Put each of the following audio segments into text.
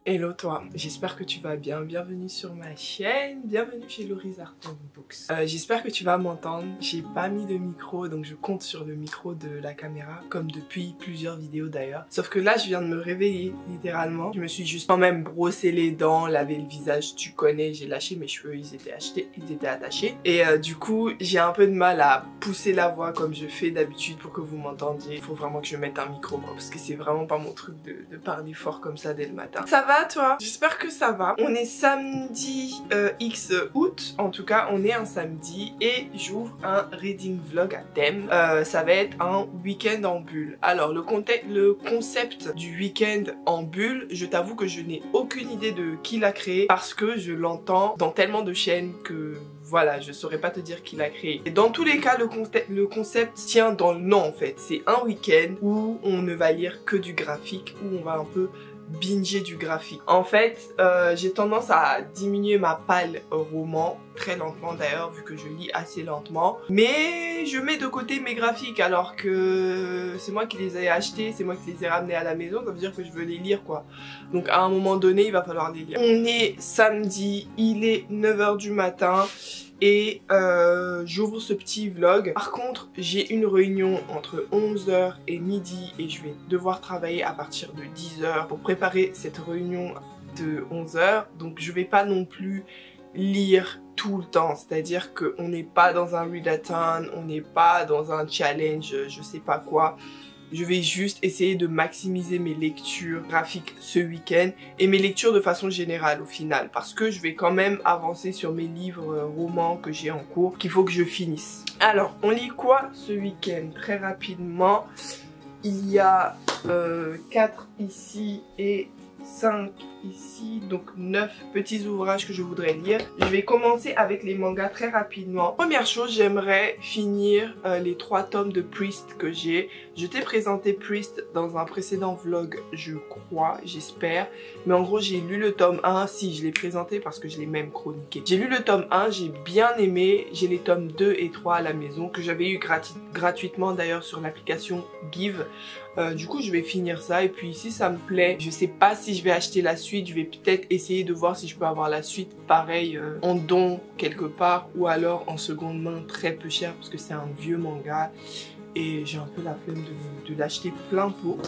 Hello toi, j'espère que tu vas bien, bienvenue sur ma chaîne, bienvenue chez Laurie's Art & Books. J'espère que tu vas m'entendre, j'ai pas mis de micro donc je compte sur le micro de la caméra comme depuis plusieurs vidéos d'ailleurs. Sauf que là je viens de me réveiller littéralement, je me suis juste quand même brossé les dents, lavé le visage, tu connais, j'ai lâché mes cheveux, ils étaient attachés et du coup j'ai un peu de mal à pousser la voix comme je fais d'habitude pour que vous m'entendiez. Il faut vraiment que je mette un micro quoi parce que c'est vraiment pas mon truc de parler fort comme ça dès le matin. Ça va toi? J'espère que ça va. On est samedi X août, en tout cas on est un samedi et j'ouvre un reading vlog à thème. Ça va être un week-end en bulle. Alors le concept du week-end en bulle, je t'avoue que je n'ai aucune idée de qui l'a créé parce que je l'entends dans tellement de chaînes que voilà, je saurais pas te dire qui l'a créé. Et dans tous les cas, le concept tient dans le nom en fait. C'est un week-end où on ne va lire que du graphique, où on va un peu binger du graphique. En fait, j'ai tendance à diminuer ma palle roman, très lentement d'ailleurs, vu que je lis assez lentement. Mais je mets de côté mes graphiques, alors que c'est moi qui les ai achetés, c'est moi qui les ai ramenés à la maison, ça veut dire que je veux les lire quoi. Donc à un moment donné, il va falloir les lire. On est samedi, il est 9 h du matin. Et j'ouvre ce petit vlog. Par contre, j'ai une réunion entre 11 h et midi et je vais devoir travailler à partir de 10 h pour préparer cette réunion de 11 h. Donc je vais pas non plus lire tout le temps, c'est-à-dire qu'on n'est pas dans un readathon, on n'est pas dans un challenge, je sais pas quoi. Je vais juste essayer de maximiser mes lectures graphiques ce week-end et mes lectures de façon générale au final parce que je vais quand même avancer sur mes livres romans que j'ai en cours qu'il faut que je finisse. Alors, on lit quoi ce week-end? Très rapidement, il y a 4 ici et 5 ici, donc 9 petits ouvrages que je voudrais lire. Je vais commencer avec les mangas très rapidement. Première chose, j'aimerais finir les 3 tomes de Priest que j'ai. Je t'ai présenté Priest dans un précédent vlog, je crois, j'espère. Mais en gros, j'ai lu le tome 1. Si, je l'ai présenté parce que je l'ai même chroniqué. J'ai lu le tome 1, j'ai bien aimé. J'ai les tomes 2 et 3 à la maison que j'avais eu gratuitement d'ailleurs sur l'application Give. Du coup, je vais finir ça et puis si ça me plaît, je sais pas si je vais acheter la suite. Je vais peut-être essayer de voir si je peux avoir la suite pareil en don quelque part ou alors en seconde main très peu cher parce que c'est un vieux manga et j'ai un peu la flemme de l'acheter plein pot.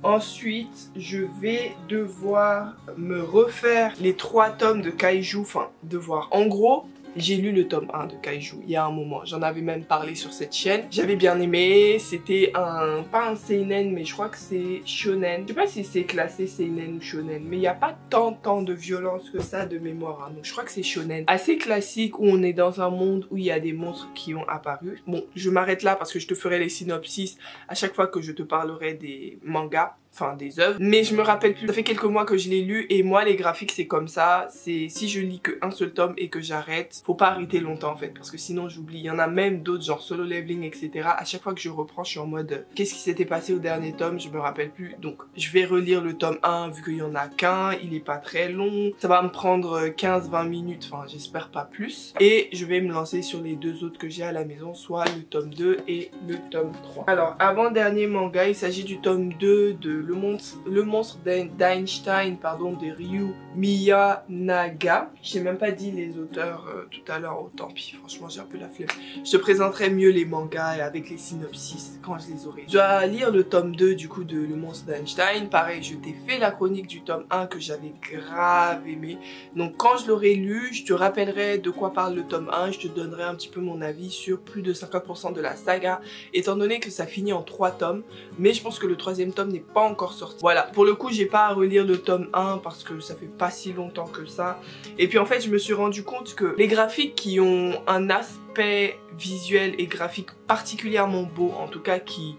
Ensuite, je vais devoir me refaire les 3 tomes de Kaiju, enfin devoir. En gros, j'ai lu le tome 1 de Kaiju il y a un moment, j'en avais même parlé sur cette chaîne. J'avais bien aimé, c'était pas un seinen mais je crois que c'est shonen. Je sais pas si c'est classé seinen ou shonen mais il n'y a pas tant de violence que ça de mémoire. Donc je crois que c'est shonen. Assez classique où on est dans un monde où il y a des monstres qui ont apparu. Bon, je m'arrête là parce que je te ferai les synopsis à chaque fois que je te parlerai des mangas. Enfin des œuvres, mais je me rappelle plus, ça fait quelques mois que je l'ai lu et moi les graphiques c'est comme ça, c'est si je lis qu'un seul tome et que j'arrête, faut pas arrêter longtemps en fait parce que sinon j'oublie. Il y en a même d'autres genre Solo Leveling etc. À chaque fois que je reprends je suis en mode qu'est-ce qui s'était passé au dernier tome, je me rappelle plus, donc je vais relire le tome 1 vu qu'il y en a qu'un, il est pas très long, ça va me prendre 15-20 minutes, enfin j'espère pas plus, et je vais me lancer sur les 2 autres que j'ai à la maison, soit le tome 2 et le tome 3. Alors avant-dernier manga, il s'agit du tome 2 de le monstre d'Einstein, pardon, de Ryu Miyanaga. Je t'ai même pas dit les auteurs tout à l'heure, oh tant pis, franchement j'ai un peu la flemme. Je te présenterai mieux les mangas avec les synopsis quand je les aurai. Je dois lire le tome 2 du coup de Le monstre d'Einstein. Pareil, je t'ai fait la chronique du tome 1 que j'avais grave aimé. Donc quand je l'aurai lu, je te rappellerai de quoi parle le tome 1. Je te donnerai un petit peu mon avis sur plus de 50% de la saga, étant donné que ça finit en 3 tomes. Mais je pense que le 3e tome n'est pas encore sorti. Voilà, pour le coup j'ai pas à relire le tome 1 parce que ça fait pas si longtemps que ça. Et puis en fait je me suis rendu compte que les graphiques qui ont un aspect visuel et graphique particulièrement beau, en tout cas qui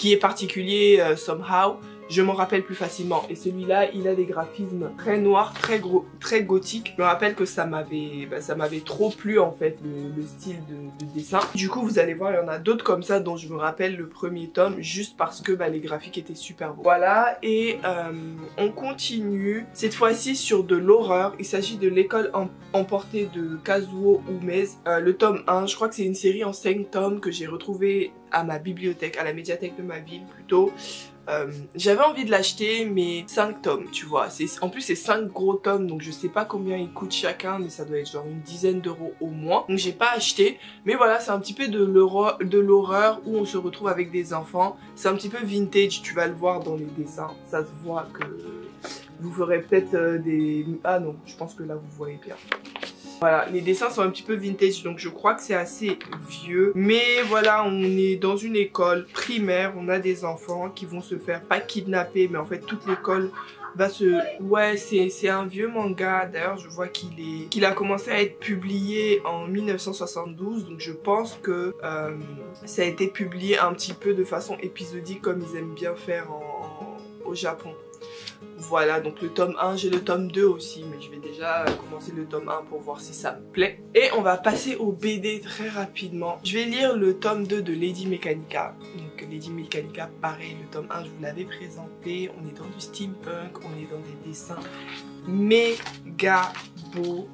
est particulier somehow, je m'en rappelle plus facilement. Et celui-là, il a des graphismes très noirs, très gothiques. Je me rappelle que ça m'avait trop plu en fait, le style de dessin. Du coup, vous allez voir, il y en a d'autres comme ça dont je me rappelle le premier tome, juste parce que les graphiques étaient super beaux. Voilà, et on continue, cette fois-ci sur de l'horreur. Il s'agit de L'école emportée de Kazuo Umez. Le tome 1, je crois que c'est une série en 5 tomes que j'ai retrouvé à ma bibliothèque, à la médiathèque de ma ville plutôt. J'avais envie de l'acheter, mais 5 tomes, tu vois. En plus, c'est 5 gros tomes, donc je sais pas combien ils coûtent chacun, mais ça doit être genre une dizaine d'euros au moins. Donc j'ai pas acheté, mais voilà, c'est un petit peu de l'horreur où on se retrouve avec des enfants. C'est un petit peu vintage, tu vas le voir dans les dessins. Ça se voit que vous ferez peut-être des... Ah non, je pense que là vous voyez bien. Voilà, les dessins sont un petit peu vintage, donc je crois que c'est assez vieux. Mais voilà, on est dans une école primaire, on a des enfants qui vont se faire, pas kidnapper, mais en fait toute l'école va se... Ouais, c'est un vieux manga, d'ailleurs je vois qu'il a commencé à être publié en 1972, donc je pense que ça a été publié un petit peu de façon épisodique comme ils aiment bien faire au Japon. Voilà, donc le tome 1, j'ai le tome 2 aussi, mais je vais déjà commencer le tome 1 pour voir si ça me plaît. Et on va passer au BD très rapidement. Je vais lire le tome 2 de Lady Mechanika. Donc Lady Mechanika, pareil, le tome 1, je vous l'avais présenté. On est dans du steampunk, on est dans des dessins méga beaux.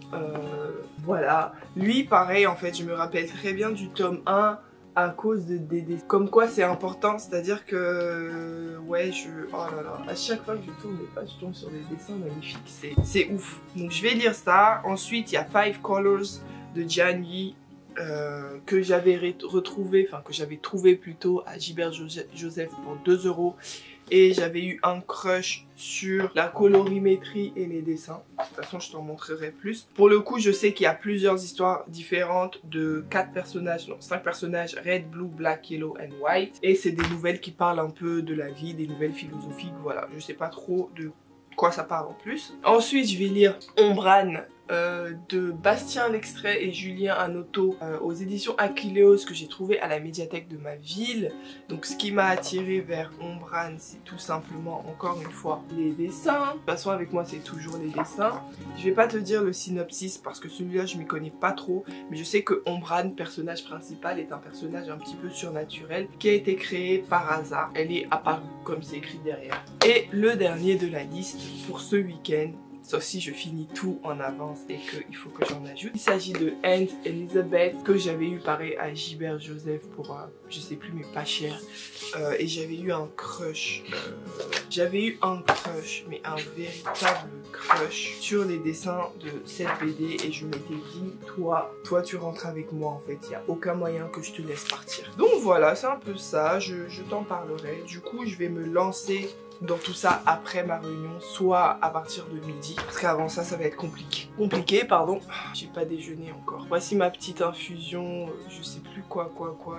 Voilà. Lui, pareil, en fait, je me rappelle très bien du tome 1. À cause de des dessins. Comme quoi c'est important, c'est-à-dire que... Ouais, oh là là, à chaque fois que je tourne les pages, je tombe sur des dessins magnifiques. C'est ouf. Donc je vais lire ça. Ensuite, il y a Five Colors de Gianni que j'avais retrouvé, enfin que j'avais trouvé plutôt à Gilbert Joseph pour 2 €. Et j'avais eu un crush sur la colorimétrie et les dessins. De toute façon, je t'en montrerai plus. Pour le coup, je sais qu'il y a plusieurs histoires différentes de 4 personnages, non 5 personnages, Red, Blue, Black, Yellow and White. Et c'est des nouvelles qui parlent un peu de la vie, des nouvelles philosophiques, voilà. Je sais pas trop de quoi ça parle en plus. Ensuite, je vais lire Ombran de Bastien Lextrait et Julien Anoto aux éditions Aquileos que j'ai trouvé à la médiathèque de ma ville. Donc ce qui m'a attiré vers Ombran, c'est tout simplement, encore une fois, les dessins. De toute façon, avec moi, c'est toujours les dessins. Je vais pas te dire le synopsis parce que celui-là, je m'y connais pas trop, mais je sais que Ombran, personnage principal, est un personnage un petit peu surnaturel qui a été créé par hasard. Elle est apparue comme c'est écrit derrière. Et le dernier de la liste pour ce week-end, sauf si je finis tout en avance et qu'il faut que j'en ajoute. Il s'agit de Aunt Elizabeth que j'avais eu pareil à Gilbert Joseph pour je sais plus mais pas cher. Et j'avais eu un crush. Mais un véritable crush sur les dessins de cette BD et je m'étais dit toi tu rentres avec moi en fait. Il n'y a aucun moyen que je te laisse partir. Donc voilà, c'est un peu ça. Je t'en parlerai. Du coup, je vais me lancer dans tout ça après ma réunion, soit à partir de midi, parce qu'avant ça, ça va être compliqué, pardon. J'ai pas déjeuné encore. Voici ma petite infusion, je sais plus quoi.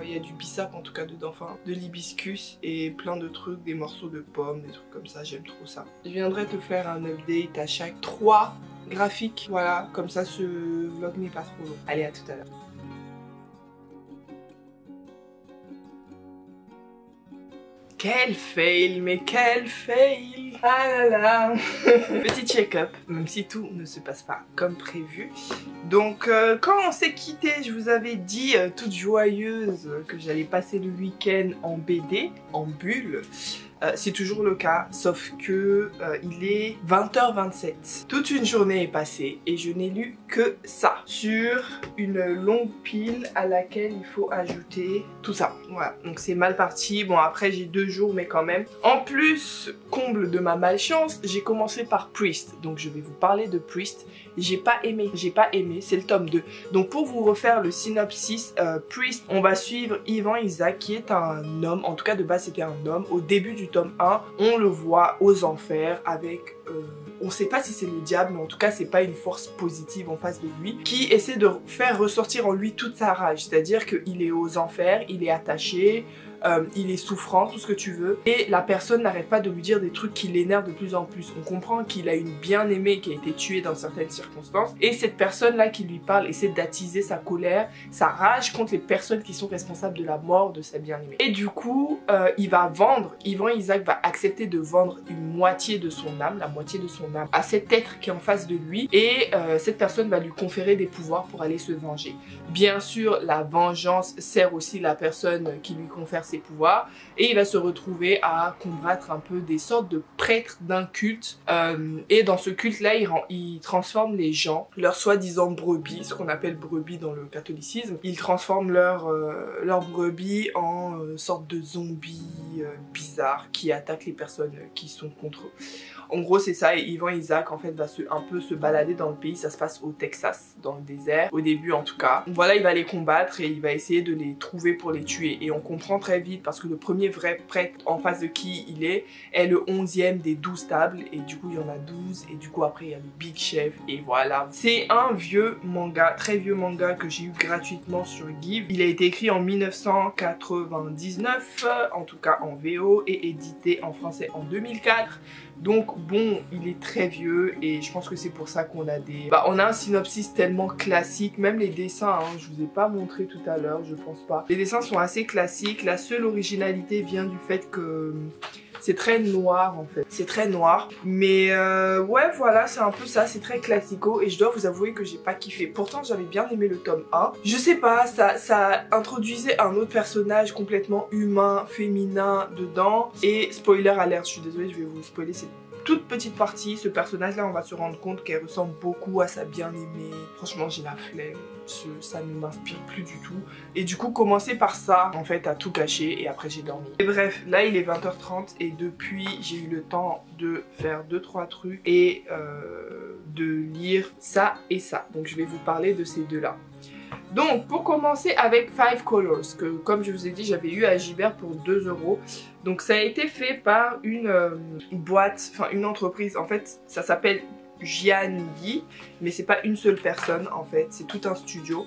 Il y a du bissap en tout cas dedans, enfin de l'hibiscus et plein de trucs, des morceaux de pommes, des trucs comme ça, j'aime trop ça. Je viendrai te faire un update à chaque 3 graphiques, voilà, comme ça ce vlog n'est pas trop long. Allez, à tout à l'heure. Quel fail, mais quel fail! Ah là là! Petit check-up, même si tout ne se passe pas comme prévu. Donc quand on s'est quitté, je vous avais dit toute joyeuse que j'allais passer le week-end en BD, en bulle. C'est toujours le cas, sauf que il est 20h27. Toute une journée est passée et je n'ai lu que ça. Sur une longue pile à laquelle il faut ajouter tout ça. Voilà, donc c'est mal parti. Bon, après j'ai 2 jours, mais quand même. En plus, comble de ma malchance, j'ai commencé par Priest. Donc je vais vous parler de Priest. J'ai pas aimé, c'est le tome 2. Donc pour vous refaire le synopsis, Priest, on va suivre Ivan Isaac qui est un homme, en tout cas de base c'était un homme. Au début du tome 1, on le voit aux enfers avec... on sait pas si c'est le diable, mais en tout cas c'est pas une force positive en face de lui, qui essaie de faire ressortir en lui toute sa rage. C'est-à-dire qu'il est aux enfers, il est attaché... il est souffrant, tout ce que tu veux, et la personne n'arrête pas de lui dire des trucs qui l'énervent de plus en plus. On comprend qu'il a une bien-aimée qui a été tuée dans certaines circonstances, et cette personne-là qui lui parle essaie d'attiser sa colère, sa rage contre les personnes qui sont responsables de la mort de sa bien-aimée. Et du coup, il va vendre, Ivan Isaac va accepter de vendre une moitié de son âme, la moitié de son âme, à cet être qui est en face de lui, et cette personne va lui conférer des pouvoirs pour aller se venger. Bien sûr, la vengeance sert aussi la personne qui lui confère ses pouvoirs et il va se retrouver à combattre un peu des sortes de prêtres d'un culte et dans ce culte là il transforme les gens, leurs soi-disant brebis, ce qu'on appelle brebis dans le catholicisme, il transforme leurs brebis en sorte de zombies bizarres qui attaquent les personnes qui sont contre eux. En gros c'est ça, et Ivan Isaac en fait va un peu se balader dans le pays, ça se passe au Texas, dans le désert, au début en tout cas. Voilà, il va les combattre et il va essayer de les trouver pour les tuer. Et on comprend très vite parce que le premier vrai prêtre en face de qui il est le 11e des 12 tables, et du coup il y en a 12, et du coup après il y a le Big Chef, et voilà. C'est un vieux manga, très vieux manga que j'ai eu gratuitement sur Give. Il a été écrit en 1999, en tout cas en VO, et édité en français en 2004. Donc bon, il est très vieux et je pense que c'est pour ça qu'on a des... on a un synopsis tellement classique, même les dessins, hein, je vous ai pas montré tout à l'heure, je pense pas. Les dessins sont assez classiques, la seule originalité vient du fait que... c'est très noir en fait, c'est très noir. Mais ouais voilà, c'est un peu ça, c'est très classico et je dois vous avouer que j'ai pas kiffé. Pourtant j'avais bien aimé le tome 1. Je sais pas, ça introduisait un autre personnage complètement humain, féminin dedans. Et spoiler alert, je suis désolée, je vais vous spoiler cette toute petite partie. Ce personnage là, on va se rendre compte qu'elle ressemble beaucoup à sa bien-aimée. Franchement j'ai la flemme, ça ne m'inspire plus du tout. Et du coup commencer par ça en fait à tout cacher, et après j'ai dormi. Et bref, là il est 20h30 et depuis j'ai eu le temps de faire 2-3 trucs et de lire ça et ça. Donc je vais vous parler de ces deux là. Donc pour commencer avec Five Colors, que comme je vous ai dit j'avais eu à Gibert pour 2 €. Donc ça a été fait par une boîte, enfin une entreprise, en fait ça s'appelle Jianyi, mais c'est pas une seule personne en fait, c'est tout un studio.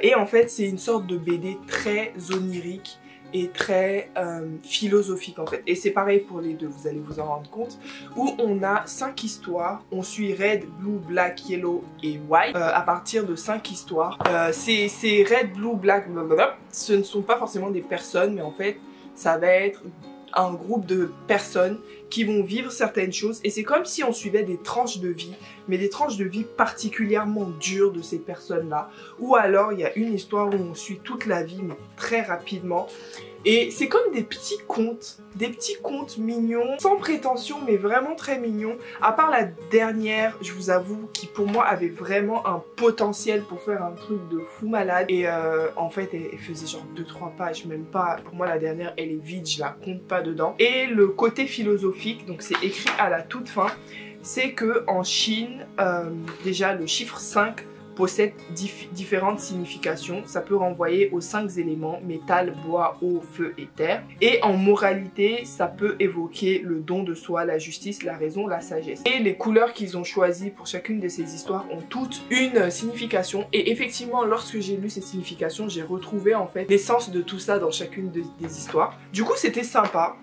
Et en fait c'est une sorte de BD très onirique et très philosophique en fait. Et c'est pareil pour les deux, vous allez vous en rendre compte. Où on a 5 histoires, on suit Red, Blue, Black, Yellow et White à partir de 5 histoires. Ces Red, Blue, Black, blablabla, ce ne sont pas forcément des personnes, mais en fait ça va être un groupe de personnes qui vont vivre certaines choses, et c'est comme si on suivait des tranches de vie, mais des tranches de vie particulièrement dures de ces personnes-là. Ou alors il y a une histoire où on suit toute la vie, mais très rapidement. Et c'est comme des petits contes mignons, sans prétention, mais vraiment très mignons. À part la dernière, je vous avoue, qui pour moi avait vraiment un potentiel pour faire un truc de fou malade. Et en fait, elle faisait genre 2-3 pages, même pas. Pour moi, la dernière, elle est vide, je la compte pas dedans. Et le côté philosophique, donc c'est écrit à la toute fin, c'est que en Chine, déjà le chiffre 5 possède différentes significations. Ça peut renvoyer aux 5 éléments: métal, bois, eau, feu et terre. Et en moralité, ça peut évoquer le don de soi, la justice, la raison, la sagesse. Et les couleurs qu'ils ont choisies pour chacune de ces histoires ont toutes une signification. Et effectivement, lorsque j'ai lu ces significations, j'ai retrouvé en fait l'essence de tout ça dans chacune des histoires. Du coup, c'était sympa.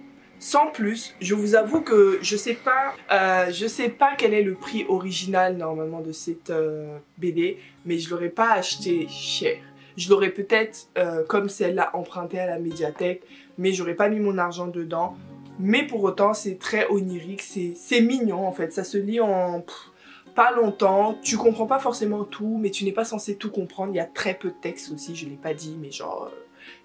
Sans plus, je vous avoue que je sais pas quel est le prix original normalement de cette BD, mais je l'aurais pas acheté cher. Je l'aurais peut-être, comme celle-là, emprunté à la médiathèque, mais j'aurais pas mis mon argent dedans. Mais pour autant, c'est très onirique, c'est mignon en fait, ça se lit en... pas longtemps, tu comprends pas forcément tout, mais tu n'es pas censé tout comprendre. Il y a très peu de texte aussi, je l'ai pas dit, mais genre,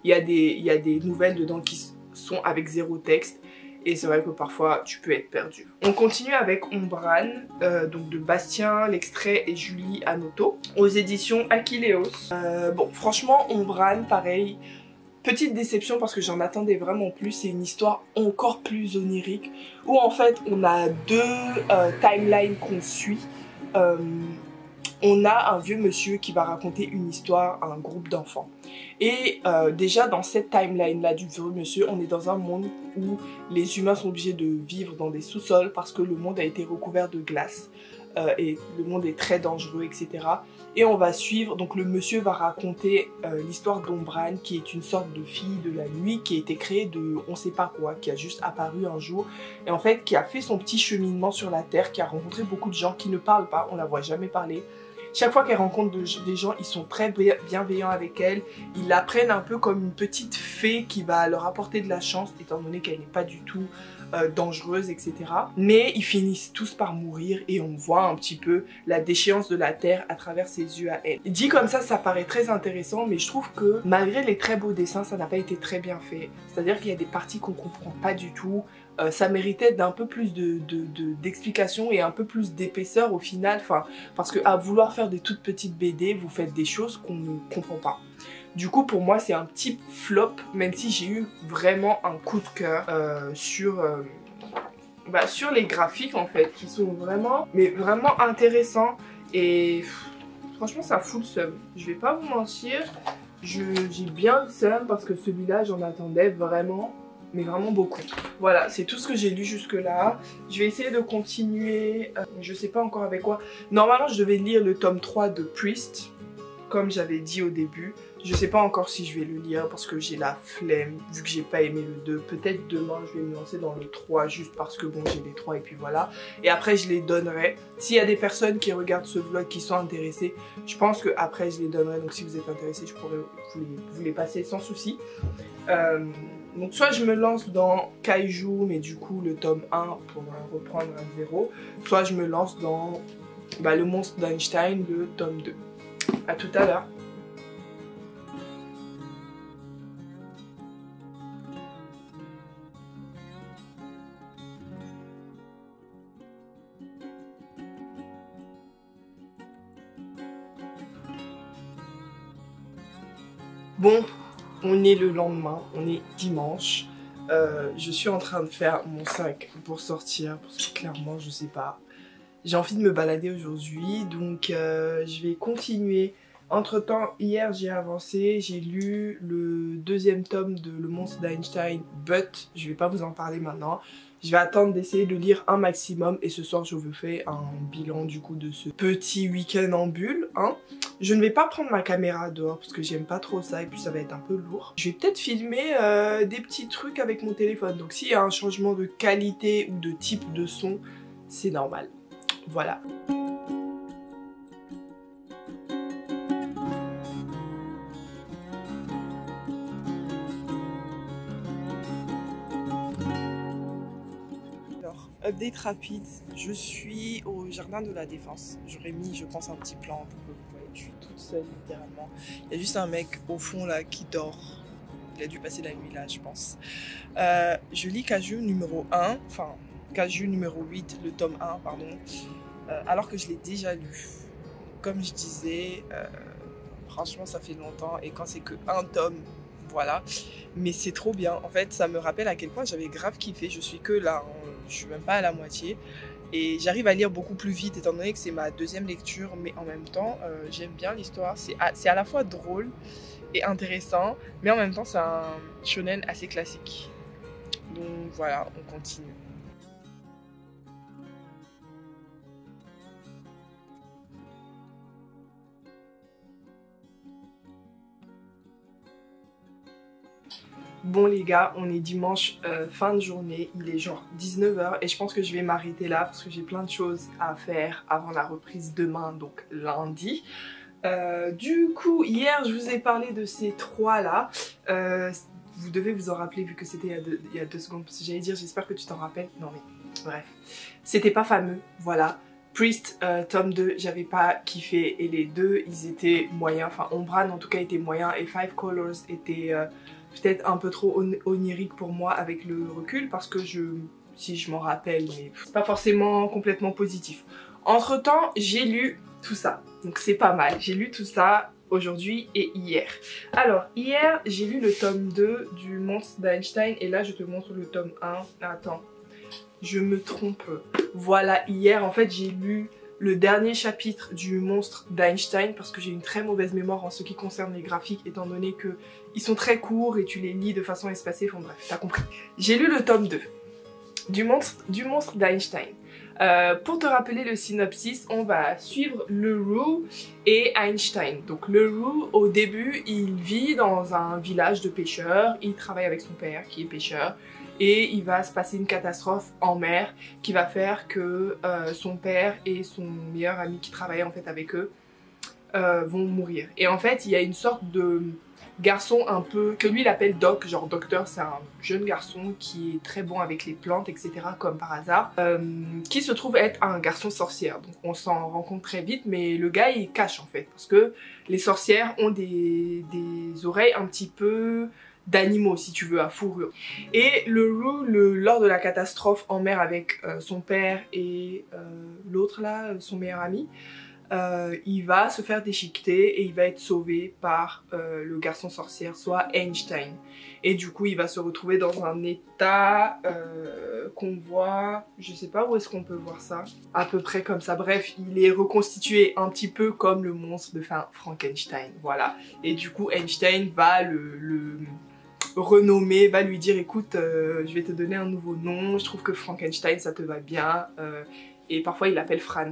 il y a des nouvelles dedans qui sont avec 0 texte. Et c'est vrai que parfois tu peux être perdu. On continue avec Ombran, donc de Bastien L'extrait et Julie Anoto, aux éditions Akileos. Bon, franchement, Ombran, pareil, petite déception parce que j'en attendais vraiment plus. C'est une histoire encore plus onirique, où en fait on a 2 timelines qu'on suit. On a un vieux monsieur qui va raconter une histoire à un groupe d'enfants. Et déjà dans cette timeline là du vieux monsieur, on est dans un monde où les humains sont obligés de vivre dans des sous-sols parce que le monde a été recouvert de glace. Et le monde est très dangereux, etc. Et on va suivre, donc le monsieur va raconter l'histoire d'Ombran, qui est une sorte de fille de la nuit qui a été créée de on sait pas quoi, qui a juste apparu un jour, et en fait qui a fait son petit cheminement sur la terre, qui a rencontré beaucoup de gens qui ne parlent pas, on la voit jamais parler. Chaque fois qu'elle rencontre des gens, ils sont très bienveillants avec elle. Ils la prennent un peu comme une petite fée qui va leur apporter de la chance, étant donné qu'elle n'est pas du tout dangereuse, etc. Mais ils finissent tous par mourir et on voit un petit peu la déchéance de la terre à travers ses yeux à elle. Dit comme ça paraît très intéressant, mais je trouve que malgré les très beaux dessins, ça n'a pas été très bien fait. C'est-à-dire qu'il y a des parties qu'on comprend pas du tout. Ça méritait d'un peu plus d'explications et un peu plus d'épaisseur au final, parce que à vouloir faire des toutes petites BD, vous faites des choses qu'on ne comprend pas. Du coup pour moi c'est un petit flop, même si j'ai eu vraiment un coup de cœur sur les graphiques en fait, qui sont vraiment, mais vraiment intéressants. Et franchement ça fout le seum, je vais pas vous mentir, j'ai bien le seum parce que celui-là j'en attendais vraiment, mais vraiment beaucoup. Voilà, c'est tout ce que j'ai lu jusque là. Je vais essayer de continuer, je sais pas encore avec quoi. Normalement je devais lire le tome 3 de Priest, comme j'avais dit au début. Je sais pas encore si je vais le lire parce que j'ai la flemme, vu que j'ai pas aimé le 2. Peut-être demain je vais me lancer dans le 3 juste parce que bon j'ai les 3 et puis voilà. Et après je les donnerai. S'il y a des personnes qui regardent ce vlog qui sont intéressées, je pense que après je les donnerai. Donc si vous êtes intéressés, je pourrais vous les passer sans souci. Donc soit je me lance dans Kaiju, mais du coup le tome 1 pour reprendre à 0. Soit je me lance dans le monstre d'Einstein, le tome 2. A tout à l'heure. Bon, on est le lendemain, on est dimanche. Je suis en train de faire mon sac pour sortir, parce que clairement, je sais pas. J'ai envie de me balader aujourd'hui, donc je vais continuer. Entre temps, hier j'ai avancé, j'ai lu le 2e tome de Le Monstre d'Einstein, but je vais pas vous en parler maintenant. Je vais attendre d'essayer de lire un maximum et ce soir je vous fais un bilan du coup de ce petit week-end en bulle. Hein. Je ne vais pas prendre ma caméra dehors parce que j'aime pas trop ça et puis ça va être un peu lourd. Je vais peut-être filmer des petits trucs avec mon téléphone. Donc s'il y a un changement de qualité ou de type de son, c'est normal. Voilà. Alors, update rapide, je suis au jardin de la Défense. J'aurais mis, je pense, un petit plan pour que vous voyez. Je suis toute seule littéralement. Il y a juste un mec au fond là qui dort. Il a dû passer la nuit là, je pense. Je lis Kaiju numéro 1, enfin Kaiju numéro 8, le tome 1, pardon. Alors que je l'ai déjà lu. Comme je disais, franchement ça fait longtemps et quand c'est que un tome, voilà. Mais c'est trop bien, en fait ça me rappelle à quel point j'avais grave kiffé. Je suis que là, hein. Je suis même pas à la moitié. Et j'arrive à lire beaucoup plus vite étant donné que c'est ma 2e lecture. Mais en même temps, j'aime bien l'histoire. C'est à la fois drôle et intéressant. Mais en même temps c'est un shonen assez classique. Donc voilà, on continue. Bon les gars, on est dimanche fin de journée, il est genre 19 h et je pense que je vais m'arrêter là parce que j'ai plein de choses à faire avant la reprise demain, donc lundi. Du coup, hier je vous ai parlé de ces 3 là. Vous devez vous en rappeler vu que c'était il y a 2 secondes, parce que j'allais dire j'espère que tu t'en rappelles. Non mais bref, c'était pas fameux, voilà. Priest, tome 2, j'avais pas kiffé et les deux ils étaient moyens, enfin Ombran en tout cas était moyen et Five Colors était peut-être un peu trop onirique pour moi avec le recul parce que si je m'en rappelle, mais c'est pas forcément complètement positif. Entre temps, j'ai lu tout ça, donc c'est pas mal. J'ai lu tout ça aujourd'hui et hier. Alors, hier, j'ai lu le tome 2 du Monstre d'Einstein et là, je te montre le tome 1. Attends, je me trompe. Voilà, hier, en fait, j'ai lu le dernier chapitre du Monstre d'Einstein parce que j'ai une très mauvaise mémoire en ce qui concerne les graphiques étant donné que ils sont très courts et tu les lis de façon espacée, enfin bref, t'as compris. J'ai lu le tome 2 du Monstre d'Einstein. Pour te rappeler le synopsis, on va suivre Leroux et Einstein. Donc Leroux, au début, il vit dans un village de pêcheurs, il travaille avec son père qui est pêcheur, et il va se passer une catastrophe en mer qui va faire que son père et son meilleur ami qui travaillait en fait avec eux vont mourir. Et en fait, il y a une sorte de garçon un peu, que lui il appelle Doc, genre docteur, c'est un jeune garçon qui est très bon avec les plantes, etc. comme par hasard, qui se trouve être un garçon sorcière. Donc on s'en rend compte très vite, mais le gars il cache en fait, parce que les sorcières ont des oreilles un petit peu d'animaux si tu veux, à fourrure. Et Leroux, lors de la catastrophe en mer avec son père et l'autre là, son meilleur ami, il va se faire déchiqueter et il va être sauvé par le garçon sorcière, soit Einstein. Et du coup, il va se retrouver dans un état qu'on voit, je sais pas où est-ce qu'on peut voir ça, à peu près comme ça. Bref, il est reconstitué un petit peu comme le monstre de Frankenstein, voilà. Et du coup, Einstein va le renommer, va lui dire écoute, je vais te donner un nouveau nom, je trouve que Frankenstein ça te va bien. Et parfois il l'appelle Fran.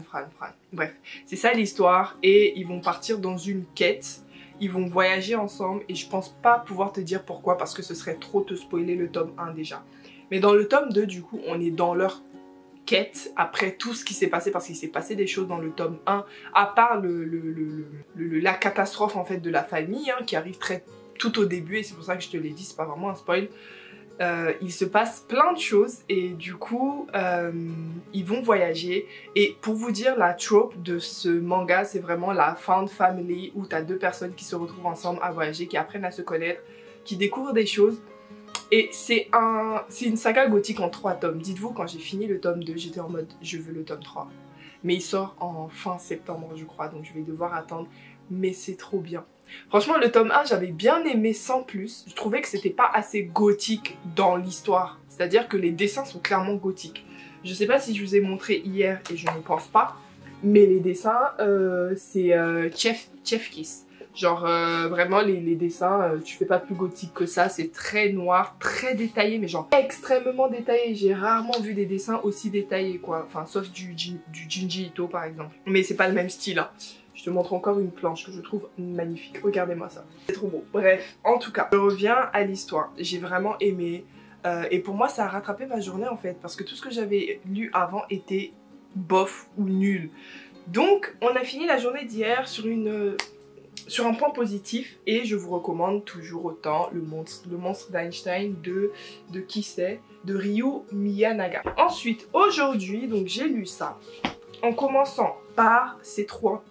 Bref, c'est ça l'histoire et ils vont partir dans une quête. Ils vont voyager ensemble et je pense pas pouvoir te dire pourquoi parce que ce serait trop te spoiler le tome 1 déjà. Mais dans le tome 2 du coup on est dans leur quête après tout ce qui s'est passé parce qu'il s'est passé des choses dans le tome 1 à part la catastrophe en fait de la famille hein, qui arrive tout au début et c'est pour ça que je te l'ai dit, c'est pas vraiment un spoil. Il se passe plein de choses et du coup ils vont voyager et pour vous dire la trope de ce manga c'est vraiment la found family où t'as deux personnes qui se retrouvent ensemble à voyager, qui apprennent à se connaître, qui découvrent des choses et c'est une saga gothique en 3 tomes. Dites-vous quand j'ai fini le tome 2 j'étais en mode je veux le tome 3 mais il sort en fin septembre je crois donc je vais devoir attendre mais c'est trop bien. Franchement le tome 1 j'avais bien aimé sans plus, je trouvais que c'était pas assez gothique dans l'histoire, c'est à dire que les dessins sont clairement gothiques. Je sais pas si je vous ai montré hier et je ne pense pas, mais les dessins c'est Chef Kiss. Genre vraiment les dessins, tu fais pas plus gothique que ça, c'est très noir, très détaillé, mais genre extrêmement détaillé. J'ai rarement vu des dessins aussi détaillés quoi, enfin sauf du Junji Ito par exemple. Mais c'est pas le même style hein. Je te montre encore une planche que je trouve magnifique. Regardez-moi ça. C'est trop beau. Bref, en tout cas, je reviens à l'histoire. J'ai vraiment aimé. Et pour moi, ça a rattrapé ma journée en fait. Parce que tout ce que j'avais lu avant était bof ou nul. Donc, on a fini la journée d'hier sur un point positif. Et je vous recommande toujours autant le monstre d'Einstein de qui c'est, de Ryu Miyanaga. Ensuite, aujourd'hui, donc j'ai lu ça. En commençant par ces trois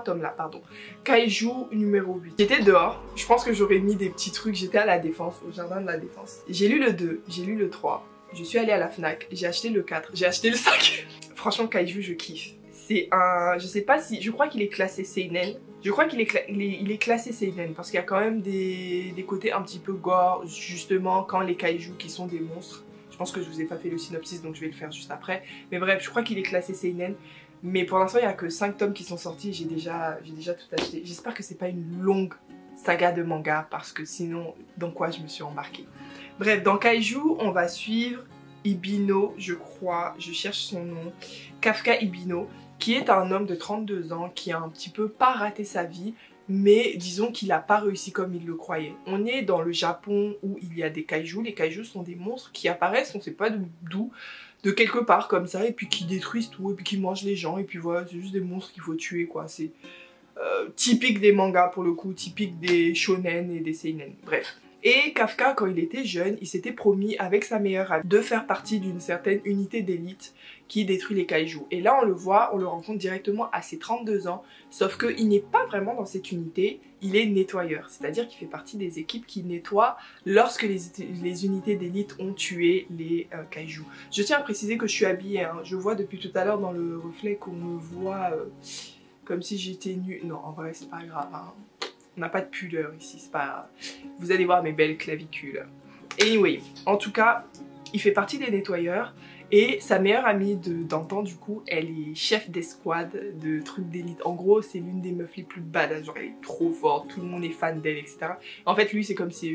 tomes là, pardon. Kaiju numéro 8. J'étais dehors, je pense que j'aurais mis des petits trucs, j'étais à la Défense, au jardin de la Défense. J'ai lu le 2, j'ai lu le 3, je suis allée à la Fnac, j'ai acheté le 4, j'ai acheté le 5. Franchement Kaiju je kiffe. C'est un, je sais pas si, je crois qu'il est classé seinen. Je crois qu'il est classé seinen parce qu'il y a quand même des côtés un petit peu gore, justement quand les kaiju qui sont des monstres. Je pense que je vous ai pas fait le synopsis donc je vais le faire juste après. Mais bref, je crois qu'il est classé seinen. Mais pour l'instant, il n'y a que 5 tomes qui sont sortis. J'ai déjà tout acheté. J'espère que c'est pas une longue saga de manga parce que sinon, dans quoi je me suis embarquée. Bref, dans Kaiju, on va suivre Ibino, je crois. Je cherche son nom. Kafka Ibino, qui est un homme de 32 ans qui a un petit peu pas raté sa vie. Mais disons qu'il n'a pas réussi comme il le croyait. On est dans le Japon où il y a des kaiju. Les kaiju sont des monstres qui apparaissent, on ne sait pas d'où, de quelque part comme ça, et puis qui détruisent tout, et puis qui mangent les gens, et puis voilà, c'est juste des monstres qu'il faut tuer quoi. C'est typique des mangas pour le coup, typique des shonen et des seinen, bref. Et Kafka, quand il était jeune, il s'était promis avec sa meilleure amie de faire partie d'une certaine unité d'élite qui détruit les kaiju. Et là, on le voit, on le rencontre directement à ses 32 ans, sauf qu'il n'est pas vraiment dans cette unité, il est nettoyeur. C'est-à-dire qu'il fait partie des équipes qui nettoient lorsque les unités d'élite ont tué les kaiju. Je tiens à préciser que je suis habillée, hein. Je vois depuis tout à l'heure dans le reflet qu'on me voit comme si j'étais nue. Non, en vrai, c'est pas grave, hein. On n'a pas de pudeur ici, c'est pas... Vous allez voir mes belles clavicules. Anyway, en tout cas, il fait partie des nettoyeurs. Et sa meilleure amie d'antan, du coup, elle est chef d'escouade de trucs d'élite. En gros, c'est l'une des meufs les plus badass. Genre, elle est trop forte, tout le monde est fan d'elle, etc. En fait, lui, c'est comme si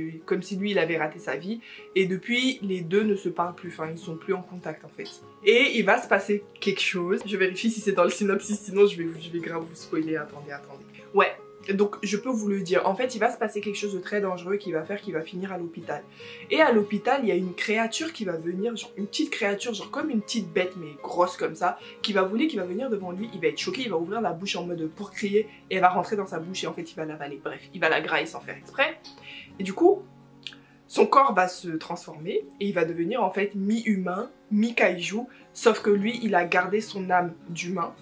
lui, il avait raté sa vie. Et depuis, les deux ne se parlent plus. Enfin, ils sont plus en contact, en fait. Et il va se passer quelque chose. Je vérifie si c'est dans le synopsis, sinon je vais grave vous spoiler. Attendez. Ouais. Donc je peux vous le dire, en fait il va se passer quelque chose de très dangereux qui va faire qu'il va finir à l'hôpital. Et à l'hôpital il y a une créature qui va venir, genre une petite créature, genre comme une petite bête mais grosse comme ça, qui va venir devant lui, il va être choqué, il va ouvrir la bouche en mode pour crier et elle va rentrer dans sa bouche et en fait il va l'avaler, bref, il va la grailler sans faire exprès. Et du coup, son corps va se transformer et il va devenir en fait mi-humain, mi-kaiju, sauf que lui il a gardé son âme d'humain.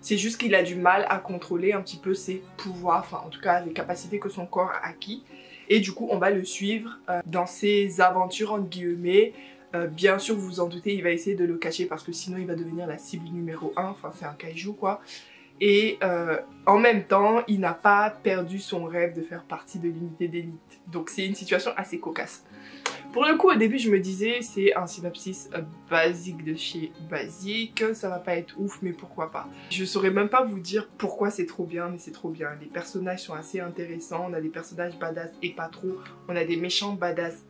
C'est juste qu'il a du mal à contrôler un petit peu ses pouvoirs, enfin en tout cas les capacités que son corps a acquis. Et du coup on va le suivre dans ses aventures entre guillemets. Bien sûr vous vous en doutez, il va essayer de le cacher parce que sinon il va devenir la cible numéro 1, enfin c'est un kaiju quoi. Et en même temps, il n'a pas perdu son rêve de faire partie de l'unité d'élite. Donc c'est une situation assez cocasse. Pour le coup, au début, je me disais, c'est un synopsis basique de chez basique, ça va pas être ouf, mais pourquoi pas. Je saurais même pas vous dire pourquoi c'est trop bien, mais c'est trop bien. Les personnages sont assez intéressants, on a des personnages badass et pas trop, on a des méchants badass.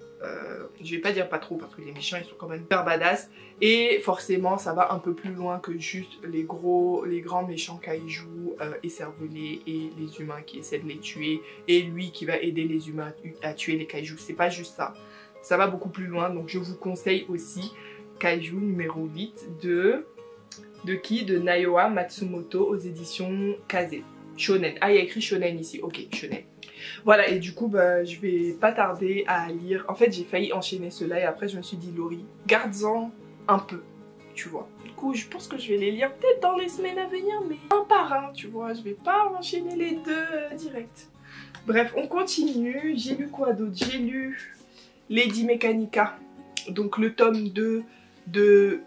Je vais pas dire pas trop parce que les méchants ils sont quand même hyper badass et forcément ça va un peu plus loin que juste les grands méchants kaiju écervelés et les humains qui essaient de les tuer et lui qui va aider les humains à tuer les kaiju. C'est pas juste ça, ça va beaucoup plus loin, donc je vous conseille aussi Kaiju numéro 8 de qui? De Naoya Matsumoto aux éditions Kaze. Shonen. Ah, il y a écrit Shonen ici. Ok, Shonen. Voilà, et du coup, bah, je vais pas tarder à lire. En fait, j'ai failli enchaîner cela et après, je me suis dit, Laurie, garde-en un peu, tu vois. Du coup, je pense que je vais les lire peut-être dans les semaines à venir, mais un par un, tu vois. Je vais pas enchaîner les deux direct. Bref, on continue. J'ai lu quoi d'autre? J'ai lu Lady Mechanica, donc le tome 2 de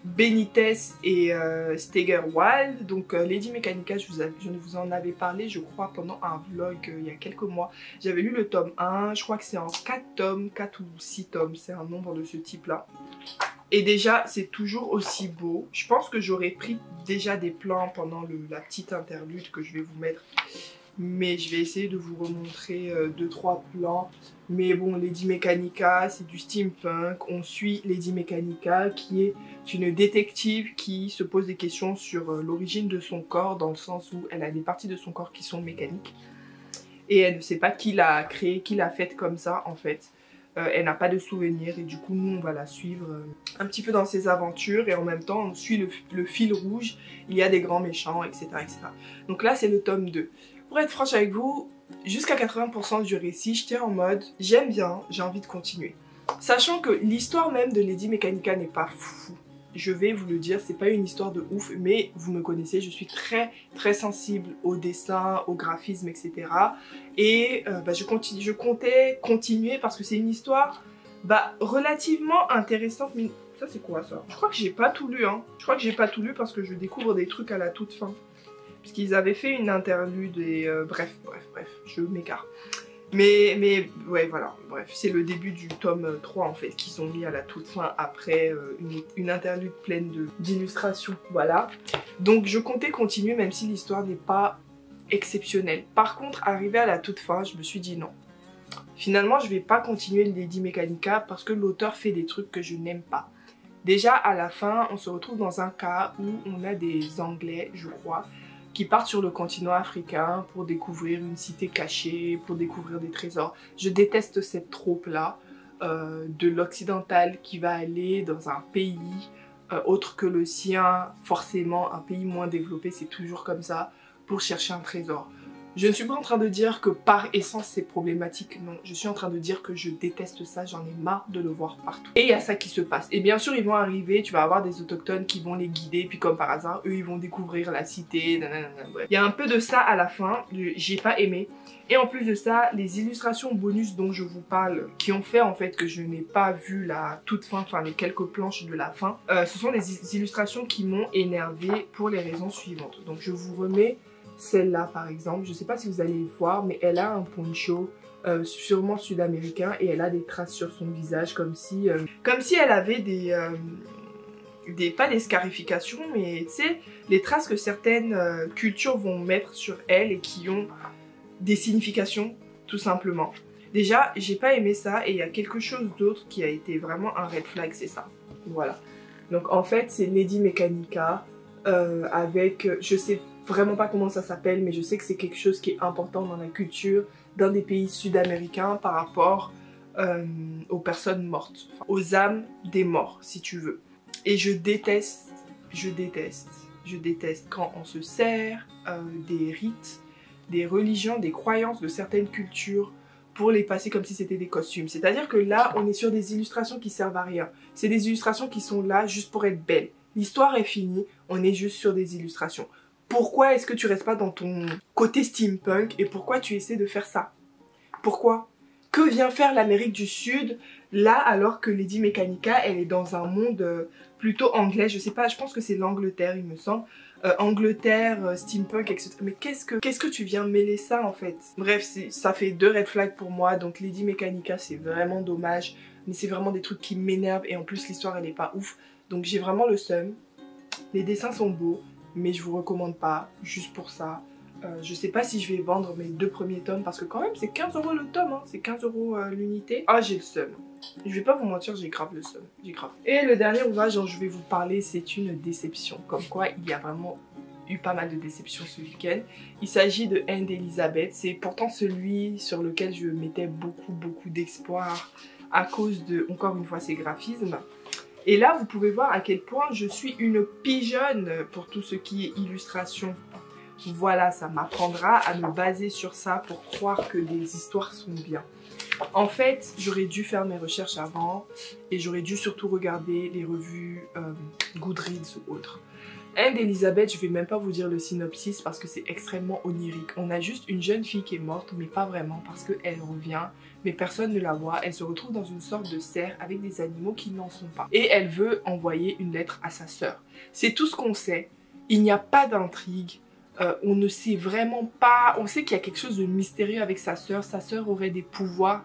Benitez et Steigerwald. Donc Lady Mechanica, je vous en avais parlé je crois pendant un vlog il y a quelques mois. J'avais lu le tome 1, je crois que c'est en 4 tomes, 4 ou 6 tomes, c'est un nombre de ce type là. Et déjà c'est toujours aussi beau. Je pense que j'aurais pris déjà des plans pendant la petite interlude que je vais vous mettre. Mais je vais essayer de vous remontrer 2-3 plans. Mais bon, Lady Mechanica, c'est du steampunk. On suit Lady Mechanica qui est une détective qui se pose des questions sur l'origine de son corps, dans le sens où elle a des parties de son corps qui sont mécaniques. Et elle ne sait pas qui l'a créée, qui l'a faite comme ça en fait. Elle n'a pas de souvenirs et du coup nous on va la suivre un petit peu dans ses aventures et en même temps on suit le fil rouge. Il y a des grands méchants, etc. etc. Donc là c'est le tome 2. Pour être franche avec vous, jusqu'à 80% du récit, j'étais en mode j'aime bien, j'ai envie de continuer. Sachant que l'histoire même de Lady Mechanica n'est pas fou. Je vais vous le dire, c'est pas une histoire de ouf, mais vous me connaissez, je suis très très sensible au dessin, au graphisme, etc. Et bah, je comptais continuer parce que c'est une histoire relativement intéressante. Mais ça c'est quoi ça? Je crois que j'ai pas tout lu, hein. Je crois que j'ai pas tout lu parce que je découvre des trucs à la toute fin. Puisqu'ils avaient fait une interlude et bref, je m'égare. Mais ouais voilà, bref, c'est le début du tome 3 en fait qu'ils ont mis à la toute fin après une interlude pleine d'illustrations, voilà. Donc je comptais continuer même si l'histoire n'est pas exceptionnelle. Par contre, arrivé à la toute fin, je me suis dit non. Finalement, je vais pas continuer Lady Mechanica parce que l'auteur fait des trucs que je n'aime pas. Déjà à la fin, on se retrouve dans un cas où on a des Anglais, je crois, qui partent sur le continent africain pour découvrir une cité cachée, pour découvrir des trésors. Je déteste cette trope-là de l'occidental qui va aller dans un pays autre que le sien, forcément un pays moins développé, c'est toujours comme ça, pour chercher un trésor. Je ne suis pas en train de dire que par essence c'est problématique, non. Je suis en train de dire que je déteste ça, j'en ai marre de le voir partout. Et il y a ça qui se passe. Et bien sûr ils vont arriver, tu vas avoir des autochtones qui vont les guider, puis comme par hasard, eux ils vont découvrir la cité, nanana, bref. Il y a un peu de ça à la fin, j'ai pas aimé. Et en plus de ça, les illustrations bonus dont je vous parle, qui ont fait en fait que je n'ai pas vu la toute fin, enfin les quelques planches de la fin, ce sont des illustrations qui m'ont énervé pour les raisons suivantes. Donc je vous remets celle-là par exemple, je sais pas si vous allez le voir, mais elle a un poncho sûrement sud-américain et elle a des traces sur son visage comme si elle avait pas des scarifications, mais tu sais, les traces que certaines cultures vont mettre sur elle et qui ont des significations tout simplement. Déjà, j'ai pas aimé ça et il y a quelque chose d'autre qui a été vraiment un red flag, c'est ça. Voilà. Donc en fait, c'est Lady Mechanica avec, je sais vraiment pas comment ça s'appelle, mais je sais que c'est quelque chose qui est important dans la culture d'un des pays sud-américains par rapport aux personnes mortes, enfin, aux âmes des morts, si tu veux. Et je déteste quand on se sert des rites, des religions, des croyances de certaines cultures pour les passer comme si c'était des costumes. C'est-à-dire que là, on est sur des illustrations qui servent à rien. C'est des illustrations qui sont là juste pour être belles. L'histoire est finie, on est juste sur des illustrations. Pourquoi est-ce que tu restes pas dans ton côté steampunk et pourquoi tu essaies de faire ça? Pourquoi? Que vient faire l'Amérique du Sud là alors que Lady Mechanica elle est dans un monde plutôt anglais, je sais pas, je pense que c'est l'Angleterre il me semble, Angleterre, steampunk, etc. Mais qu'est-ce que tu viens mêler ça en fait? Bref, ça fait 2 red flags pour moi, donc Lady Mechanica c'est vraiment dommage, mais c'est vraiment des trucs qui m'énervent et en plus l'histoire elle est pas ouf, donc j'ai vraiment le seum. Les dessins sont beaux, mais je vous recommande pas, juste pour ça. Je sais pas si je vais vendre mes 2 premiers tomes parce que quand même c'est 15 € le tome, hein, c'est 15 € l'unité. Ah j'ai le seum. Je vais pas vous mentir, j'ai grave le seum, j'ai grave. Et le dernier ouvrage dont je vais vous parler, c'est une déception. Comme quoi il y a vraiment eu pas mal de déceptions ce week-end. Il s'agit de Anne d'Elisabeth. C'est pourtant celui sur lequel je mettais beaucoup d'espoir à cause de, encore une fois, ses graphismes. Et là vous pouvez voir à quel point je suis une pigeonne pour tout ce qui est illustration. Voilà, ça m'apprendra à me baser sur ça pour croire que les histoires sont bien. En fait, j'aurais dû faire mes recherches avant et j'aurais dû surtout regarder les revues Goodreads ou autres. Anne d'Elisabeth, je vais même pas vous dire le synopsis parce que c'est extrêmement onirique. On a juste une jeune fille qui est morte, mais pas vraiment parce qu'elle revient, mais personne ne la voit. Elle se retrouve dans une sorte de serre avec des animaux qui n'en sont pas. Et elle veut envoyer une lettre à sa sœur. C'est tout ce qu'on sait. Il n'y a pas d'intrigue. On ne sait vraiment pas, on sait qu'il y a quelque chose de mystérieux avec sa sœur aurait des pouvoirs,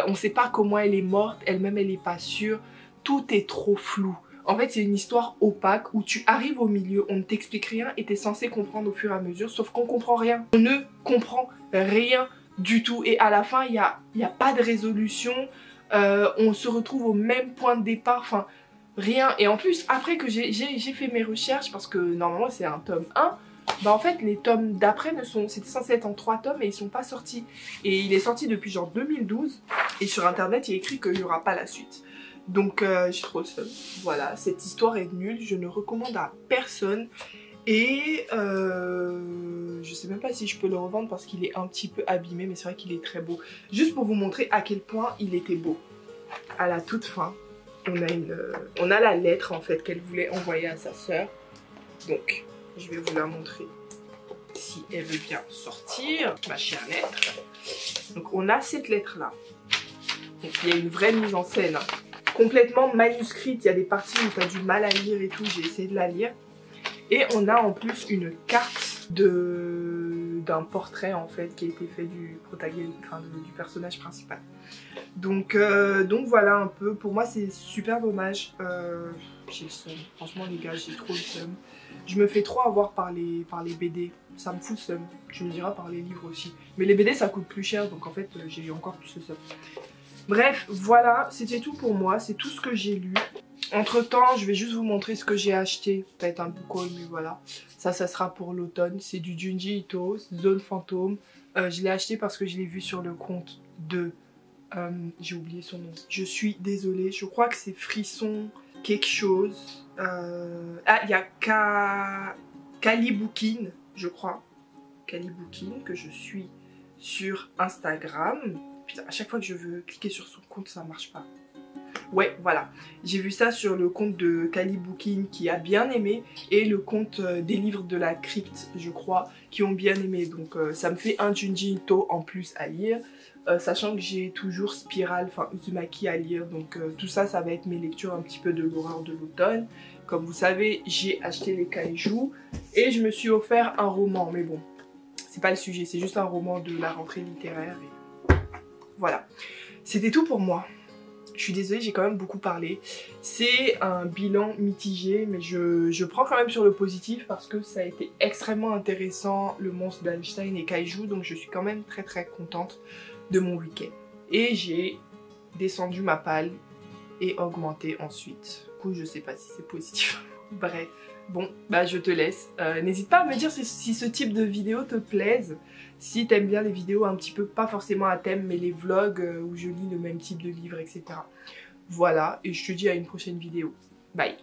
on ne sait pas comment elle est morte, elle-même elle n'est pas sûre, tout est trop flou. En fait c'est une histoire opaque où tu arrives au milieu, on ne t'explique rien et tu es censé comprendre au fur et à mesure, sauf qu'on comprend rien. On ne comprend rien du tout et à la fin il n'y a pas de résolution, on se retrouve au même point de départ, enfin rien. Et en plus après que j'ai fait mes recherches, parce que normalement c'est un tome 1, bah en fait les tomes d'après c'était censé être en 3 tomes et ils sont pas sortis. Et il est sorti depuis genre 2012 et sur internet il est écrit qu'il n'y aura pas la suite. Donc j'ai trop le seum. Voilà, cette histoire est nulle, je ne recommande à personne. Et je sais même pas si je peux le revendre parce qu'il est un petit peu abîmé, mais c'est vrai qu'il est très beau. Juste pour vous montrer à quel point il était beau. À la toute fin, on a la lettre en fait qu'elle voulait envoyer à sa sœur. Donc je vais vous la montrer si elle veut bien sortir, ma chère lettre. Donc on a cette lettre là. Donc il y a une vraie mise en scène, hein. Complètement manuscrite, il y a des parties où tu as du mal à lire et tout, j'ai essayé de la lire. Et on a en plus une carte d'un portrait en fait qui a été fait du protagoniste, enfin du personnage principal. Donc voilà un peu, pour moi c'est super dommage. J'ai le seum, franchement les gars, j'ai trop le seum. Je me fais trop avoir par les BD, ça me fout le seum. Tu me diras par les livres aussi. Mais les BD ça coûte plus cher, donc en fait j'ai encore plus le seum. Bref, voilà, c'était tout pour moi, c'est tout ce que j'ai lu. Entre temps, je vais juste vous montrer ce que j'ai acheté. Peut-être un book-haul, mais voilà. Ça sera pour l'automne. C'est du Junji Ito, Zone Fantôme. Je l'ai acheté parce que je l'ai vu sur le compte de... j'ai oublié son nom. Je suis désolée, je crois que c'est Frisson quelque chose. Ah, il y a Kaliboukin, je crois. Kaliboukin, que je suis sur Instagram. Putain, à chaque fois que je veux cliquer sur son compte, ça marche pas. Ouais, voilà. J'ai vu ça sur le compte de Kaliboukin qui a bien aimé et le compte des livres de la crypte, je crois, qui ont bien aimé. Donc ça me fait un Junji Ito en plus à lire. Sachant que j'ai toujours Spiral, enfin Uzumaki à lire. Donc tout ça, ça va être mes lectures un petit peu de l'horreur de l'automne. Comme vous savez, j'ai acheté les kaiju et je me suis offert un roman. Mais bon, c'est pas le sujet, c'est juste un roman de la rentrée littéraire. Et... voilà. C'était tout pour moi. Je suis désolée, j'ai quand même beaucoup parlé. C'est un bilan mitigé, mais je prends quand même sur le positif parce que ça a été extrêmement intéressant, le monstre d'Einstein et Kaiju, donc je suis quand même très contente de mon week-end. Et j'ai descendu ma palle et augmenté ensuite. Du coup, je sais pas si c'est positif. Bref, bon, bah je te laisse. N'hésite pas à me dire si ce type de vidéo te plaise. Si t'aimes bien les vidéos un petit peu, pas forcément à thème, mais les vlogs où je lis le même type de livre, etc. Voilà, et je te dis à une prochaine vidéo. Bye!